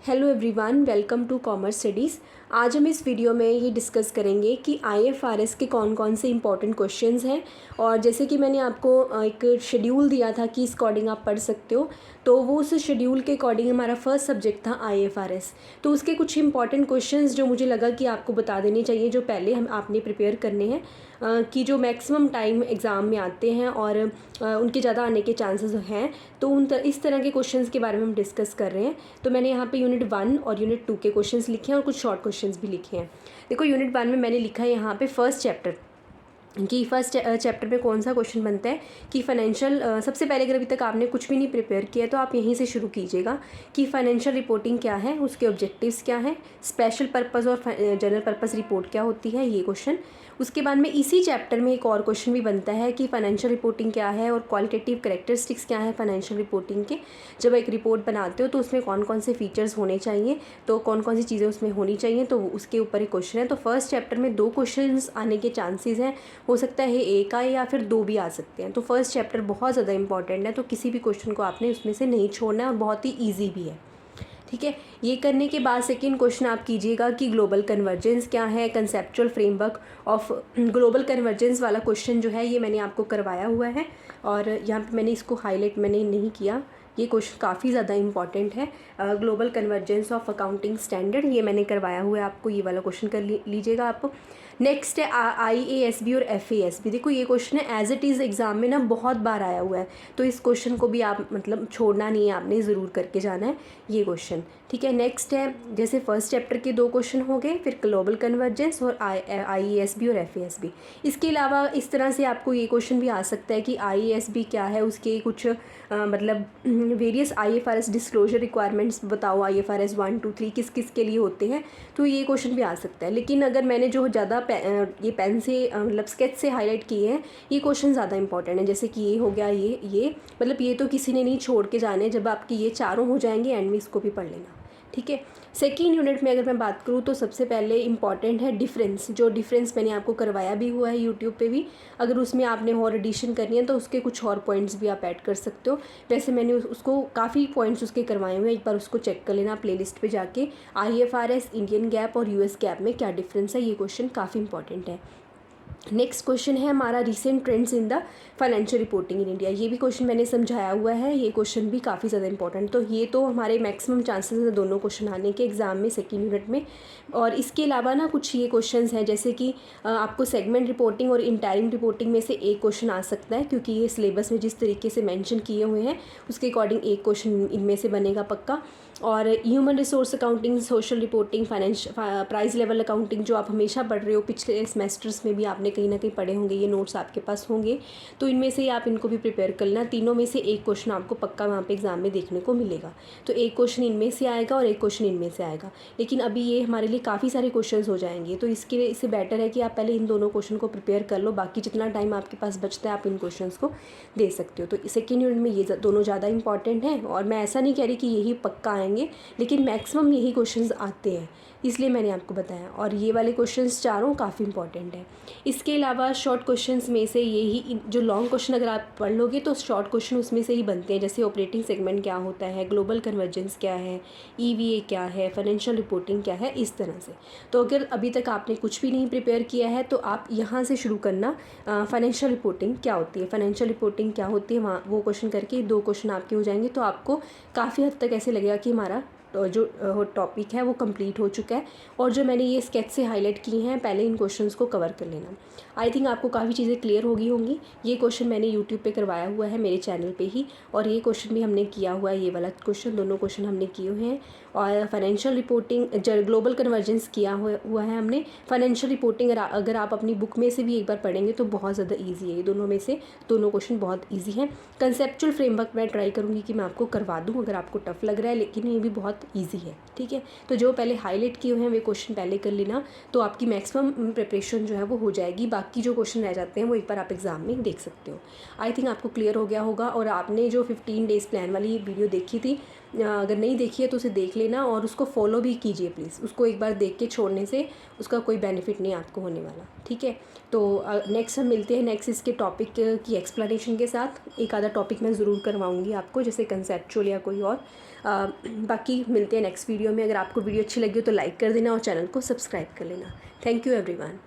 Hello everyone, welcome to commerce studies. आज हम इस वीडियो में ये डिस्कस करेंगे कि आईएफआरएस के कौन कौन से इंपॉर्टेंट क्वेश्चंस हैं। और जैसे कि मैंने आपको एक शेड्यूल दिया था कि इस अकॉर्डिंग आप पढ़ सकते हो, तो वो उस शेड्यूल के अकॉर्डिंग हमारा फर्स्ट सब्जेक्ट था आईएफआरएस। तो उसके कुछ इंपॉर्टेंट क्वेश्चंस जो मुझे लगा कि आपको बता देने चाहिए, जो पहले हम आपने प्रिपेयर करने हैं, कि जो मैक्सिमम टाइम एग्ज़ाम में आते हैं और उनके ज़्यादा आने के चांसेस हैं। तो इस तरह के क्वेश्चंस के बारे में हम डिस्कस कर रहे हैं। तो मैंने यहाँ पे यूनिट 1 और यूनिट 2 के क्वेश्चंस लिखे हैं और कुछ शॉर्ट क्वेश्चंस भी लिखे हैं। देखो, यूनिट 1 में मैंने लिखा है यहाँ पे फर्स्ट चैप्टर कि फर्स्ट चैप्टर में कौन सा क्वेश्चन बनता है कि फाइनेंशियल, सबसे पहले अगर अभी तक आपने कुछ भी नहीं प्रिपेयर किया है तो आप यहीं से शुरू कीजिएगा कि फाइनेंशियल रिपोर्टिंग क्या है, उसके ऑब्जेक्टिव्स क्या हैं, स्पेशल पर्पस और जनरल पर्पस रिपोर्ट क्या होती है, ये क्वेश्चन। उसके बाद में इसी चैप्टर में एक और क्वेश्चन भी बनता है कि फाइनेंशियल रिपोर्टिंग क्या है और क्वालिटेटिव कैरेक्टरिस्टिक्स क्या है फाइनेंशियल रिपोर्टिंग के। जब एक रिपोर्ट बनाते हो तो उसमें कौन कौन से फीचर्स होने चाहिए, तो कौन कौन सी चीज़ें उसमें होनी चाहिए, तो उसके ऊपर एक क्वेश्चन है। तो फर्स्ट चैप्टर में 2 क्वेश्चंस आने के चांसेस हैं, हो सकता है एक आए या फिर 2 भी आ सकते हैं। तो फर्स्ट चैप्टर बहुत ज़्यादा इंपॉर्टेंट है, तो किसी भी क्वेश्चन को आपने उसमें से नहीं छोड़ना है और बहुत ही ईजी भी है। ठीक है, ये करने के बाद सेकंड क्वेश्चन आप कीजिएगा कि ग्लोबल कन्वर्जेंस क्या है, conceptual framework of global convergence वाला क्वेश्चन जो है ये मैंने आपको करवाया हुआ है और यहाँ पे मैंने इसको हाईलाइट मैंने नहीं किया। ये क्वेश्चन काफ़ी ज़्यादा इंपॉर्टेंट है। Global convergence of accounting standard ये मैंने करवाया हुआ है आपको, ये वाला क्वेश्चन कर लीजिएगा आप। नेक्स्ट है IASB और FASB। देखो, ये क्वेश्चन है एज इट इज़ एग्ज़ाम में ना बहुत बार आया हुआ है, तो इस क्वेश्चन को भी आप मतलब छोड़ना नहीं है, आपने ज़रूर करके जाना है ये क्वेश्चन। ठीक है, नेक्स्ट है जैसे फर्स्ट चैप्टर के 2 क्वेश्चन हो गए, फिर ग्लोबल कन्वर्जेंस और IASB और FASB। इसके अलावा इस तरह से आपको ये क्वेश्चन भी आ सकता है कि IASB क्या है, उसके कुछ मतलब वेरियस IFRS डिस्क्लोजर रिक्वायरमेंट्स बताओ, IFRS 1 2 3 किस किस के लिए होते हैं, तो ये क्वेश्चन भी आ सकता है। लेकिन अगर मैंने जो ज़्यादा ये पेन से मतलब स्केच से हाईलाइट किए हैं, ये क्वेश्चन ज़्यादा इंपॉर्टेंट है। जैसे कि ये हो गया, ये मतलब ये तो किसी ने नहीं छोड़ के जाने, जब आपके ये चारों हो जाएंगे एंड में इसको भी पढ़ लेना। ठीक है, सेकेंड यूनिट में अगर मैं बात करूँ तो सबसे पहले इंपॉर्टेंट है डिफरेंस। जो डिफरेंस मैंने आपको करवाया भी हुआ है यूट्यूब पे भी, अगर उसमें आपने और एडिशन करनी है तो उसके कुछ और पॉइंट्स भी आप ऐड कर सकते हो। वैसे मैंने उसको काफ़ी पॉइंट्स उसके करवाए हुए हैं, एक बार उसको चेक कर लेना प्लेलिस्ट पे जाके। IFRS, इंडियन गैप और US गैप में क्या डिफरेंस है, ये क्वेश्चन काफ़ी इंपॉर्टेंट है। नेक्स्ट क्वेश्चन है हमारा recent trends in the financial reporting in India. ये भी क्वेश्चन मैंने समझाया हुआ है, ये क्वेश्चन भी काफ़ी ज़्यादा इंपॉर्टेंट। तो ये तो हमारे मैक्सिमम चांसेस हैं दोनों क्वेश्चन आने के एग्जाम में सेकेंड यूनिट में। और इसके अलावा ना कुछ ये क्वेश्चंस हैं जैसे कि आपको सेगमेंट रिपोर्टिंग और इंटायरिंग रिपोर्टिंग में से एक क्वेश्चन आ सकता है, क्योंकि ये सिलेबस में जिस तरीके से मेंशन किए हुए हैं उसके अकॉर्डिंग एक क्वेश्चन इनमें से बनेगा पक्का। और human resource accounting, social reporting, price level accounting जो आप हमेशा पढ़ रहे हो, पिछले सेमेस्टर्स में भी आपने कहीं ना कहीं पढ़े होंगे, ये नोट्स आपके पास होंगे, तो इनमें से आप इनको भी प्रिपेयर कर लेना। तीनों में से एक क्वेश्चन आपको पक्का वहाँ पे एग्जाम में देखने को मिलेगा। तो एक क्वेश्चन इनमें से आएगा और एक क्वेश्चन इनमें से आएगा, लेकिन अभी ये हमारे लिए काफ़ी सारे क्वेश्चन हो जाएंगे, तो इसके लिए इससे बेटर है कि आप पहले इन दोनों क्वेश्चन को प्रिपेयर कर लो, बाकी जितना टाइम आपके पास बचता है आप इन क्वेश्चन को दे सकते हो। तो सेकेंड यूनिट में ये दोनों ज़्यादा इंपॉर्टेंट हैं, और मैं ऐसा नहीं कह रही कि यही पक्का आएंगे, लेकिन मैक्सिमम यही क्वेश्चंस आते हैं, इसलिए मैंने आपको बताया। और ये वाले क्वेश्चंस चारों काफ़ी इंपॉर्टेंट हैं। इसके अलावा शॉर्ट क्वेश्चंस में से यही जो लॉन्ग क्वेश्चन अगर आप पढ़ लोगे तो शॉर्ट क्वेश्चन उसमें से ही बनते हैं, जैसे ऑपरेटिंग सेगमेंट क्या होता है, ग्लोबल कन्वर्जेंस क्या है, EVA क्या है, फाइनेंशियल रिपोर्टिंग क्या है, इस तरह से। तो अगर अभी तक आपने कुछ भी नहीं प्रिपेयर किया है तो आप यहाँ से शुरू करना। फाइनेंशियल रिपोर्टिंग क्या होती है, फाइनेंशियल रिपोर्टिंग क्या होती है, वहाँ वो क्वेश्चन करके 2 क्वेश्चन आपके हो जाएंगे, तो आपको काफ़ी हद तक ऐसे लगेगा कि हमारा जो टॉपिक है वो कंप्लीट हो चुका है। और जो मैंने ये स्केच से हाईलाइट की हैं, पहले इन क्वेश्चंस को कवर कर लेना। आई थिंक आपको काफ़ी चीज़ें क्लियर होंगी। ये क्वेश्चन मैंने यूट्यूब पे करवाया हुआ है मेरे चैनल पे ही, और ये क्वेश्चन भी हमने किया हुआ है, ये वाला क्वेश्चन, दोनों क्वेश्चन हमने किए हुए हैं। और फाइनेंशियल रिपोर्टिंग, ग्लोबल कन्वर्जेंस किया हुआ है हमने। फाइनेंशियल रिपोर्टिंग अगर आप अपनी बुक में से भी एक बार पढ़ेंगे तो बहुत ज़्यादा ईजी है, ये दोनों में से दोनों क्वेश्चन बहुत ईजी हैं। कंसेप्चुअल फ्रेमवर्क मैं ट्राई करूँगी कि मैं आपको करवा दूँ अगर आपको टफ लग रहा है, लेकिन ये भी बहुत ईजी है। ठीक है, तो जो पहले हाईलाइट किए हुए हैं वे क्वेश्चन पहले कर लेना, तो आपकी मैक्सिमम प्रिपरेशन जो है वो हो जाएगी। बाकी जो क्वेश्चन रह जाते हैं वो एक बार आप एग्जाम में देख सकते हो। आई थिंक आपको क्लियर हो गया होगा। और आपने जो 15 डेज़ प्लान वाली वीडियो देखी थी अगर नहीं देखी है तो उसे देख लेना और उसको फॉलो भी कीजिए प्लीज़। उसको एक बार देख के छोड़ने से उसका कोई बेनिफिट नहीं आपको होने वाला, ठीक है। तो नेक्स्ट हम मिलते हैं नेक्स्ट इसके टॉपिक की एक्सप्लेनेशन के साथ। एक आधा टॉपिक मैं ज़रूर करवाऊँगी आपको, जैसे कंसेप्चुअल या कोई और। बाकी मिलते हैं नेक्स्ट वीडियो में। अगर आपको वीडियो अच्छी लगी हो तो लाइक कर देना और चैनल को सब्सक्राइब कर लेना। Thank you everyone.